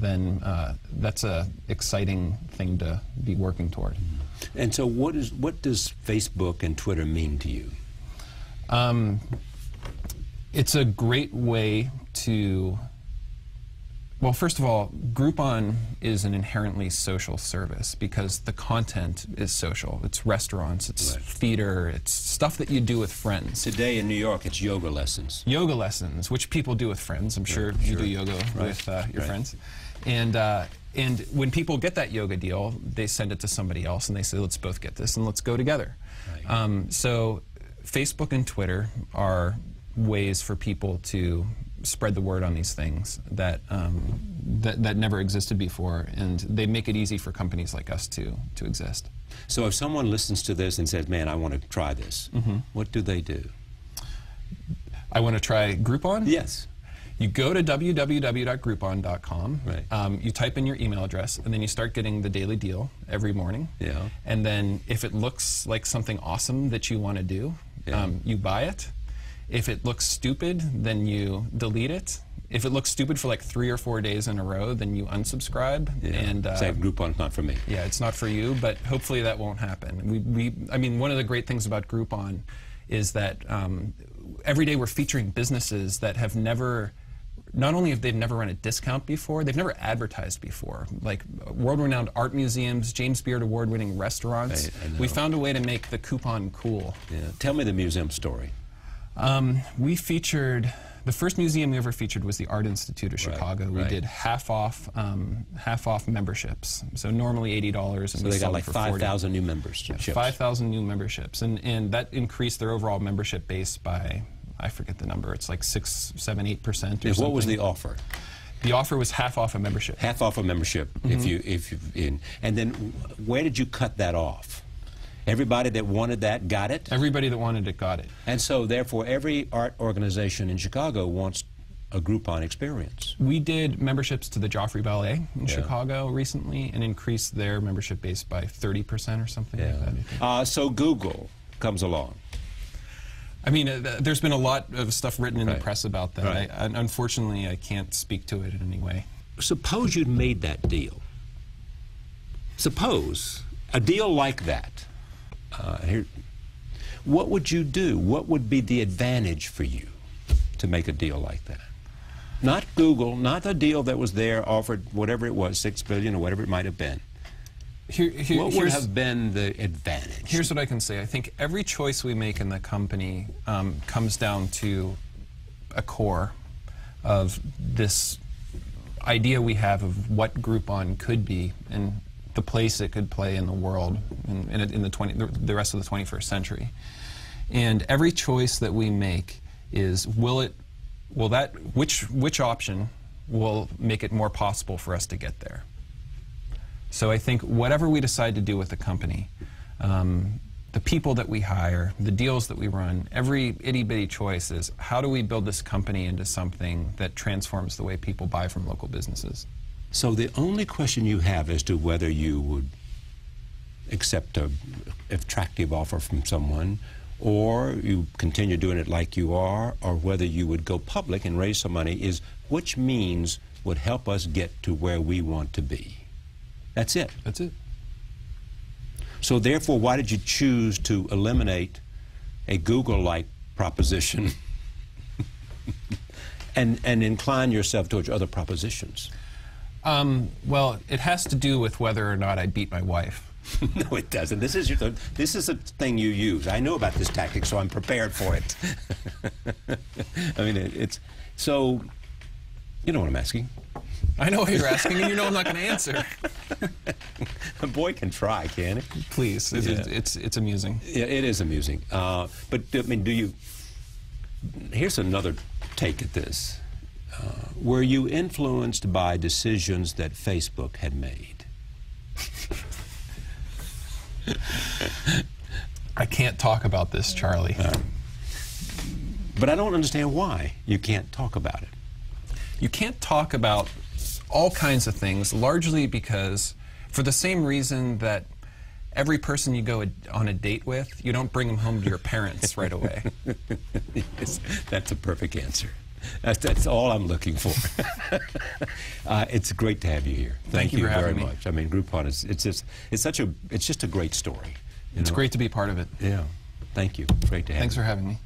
then that's a exciting thing to be working toward. And so what does Facebook and Twitter mean to you? It's a great way to, well, first of all, Groupon is an inherently social service because the content is social. It's restaurants, it's theater, it's stuff that you do with friends. Today in New York, it's yoga lessons. Yoga lessons, which people do with friends. I'm sure you do yoga with your friends. And when people get that yoga deal, they send it to somebody else and they say, let's both get this and let's go together. Right. So Facebook and Twitter are ways for people to spread the word on these things that that never existed before, and they make it easy for companies like us to exist. So if someone listens to this and says, man, I want to try this, what do they do? I want to try Groupon? Yes. You go to www.groupon.com, right. You type in your email address, and then you start getting the daily deal every morning. Yeah. And then if it looks like something awesome that you want to do, you buy it. If it looks stupid, then you delete it. If it looks stupid for like 3 or 4 days in a row, then you unsubscribe. Yeah. And say Groupon's not for me. Yeah, it's not for you, but hopefully that won't happen. I mean, one of the great things about Groupon is that every day we're featuring businesses that have never, not only have they never run a discount before, they've never advertised before. Like world-renowned art museums, James Beard Award-winning restaurants. We found a way to make the coupon cool. Yeah. Tell me the museum story. We featured, the first museum we ever featured was the Art Institute of Chicago. We did half off memberships. So normally $80, and so they got like 5,000 new members. 5,000 new memberships, and that increased their overall membership base by, I forget the number. It's like 6, 7, 8% or something. What was the offer? The offer was half off a membership. Half off a membership, if you and then where did you cut that off? Everybody that wanted that got it? Everybody that wanted it got it. And so, therefore, every art organization in Chicago wants a Groupon experience. We did memberships to the Joffrey Ballet in Chicago recently and increased their membership base by 30% or something like that. So Google comes along. I mean, there's been a lot of stuff written in the press about that. Unfortunately, I can't speak to it in any way. Suppose you'd made that deal. Suppose a deal like that. What would you do? What would be the advantage for you to make a deal like that? Not Google, not a deal that was there, offered whatever it was, $6 billion or whatever it might have been. What would have been the advantage? Here's what I can say. I think every choice we make in the company comes down to a core of this idea we have of what Groupon could be and the place it could play in the world in the rest of the 21st century. And every choice that we make is which option will make it more possible for us to get there. So I think whatever we decide to do with the company, the people that we hire, the deals that we run, every itty-bitty choice is how do we build this company into something that transforms the way people buy from local businesses. So the only question you have as to whether you would accept an attractive offer from someone, or you continue doing it like you are, or whether you would go public and raise some money, is which means would help us get to where we want to be. That's it. That's it. So therefore, why did you choose to eliminate a Google-like proposition and incline yourself towards other propositions? Well, it has to do with whether or not I beat my wife. No, it doesn't. This is a thing you use. I know about this tactic, so I'm prepared for it. I mean, it's so. You know what I'm asking. I know what you're asking, and you know I'm not going to answer. A boy can try, can't he? Please, it's amusing. Yeah, it is amusing. But I mean, do you? Here's another take at this. Were you influenced by decisions that Facebook had made? I can't talk about this, Charlie. But I don't understand why you can't talk about it. You can't talk about all kinds of things, largely because, for the same reason that every person you go on a date with, you don't bring them home to your parents right away. Yes, that's a perfect answer. That's all I'm looking for. It's great to have you here. Thank you for very having me. much. I mean, Groupon it's just a great story. It's great to be part of it. Yeah. Thank you. Great to have you. Thanks for having me.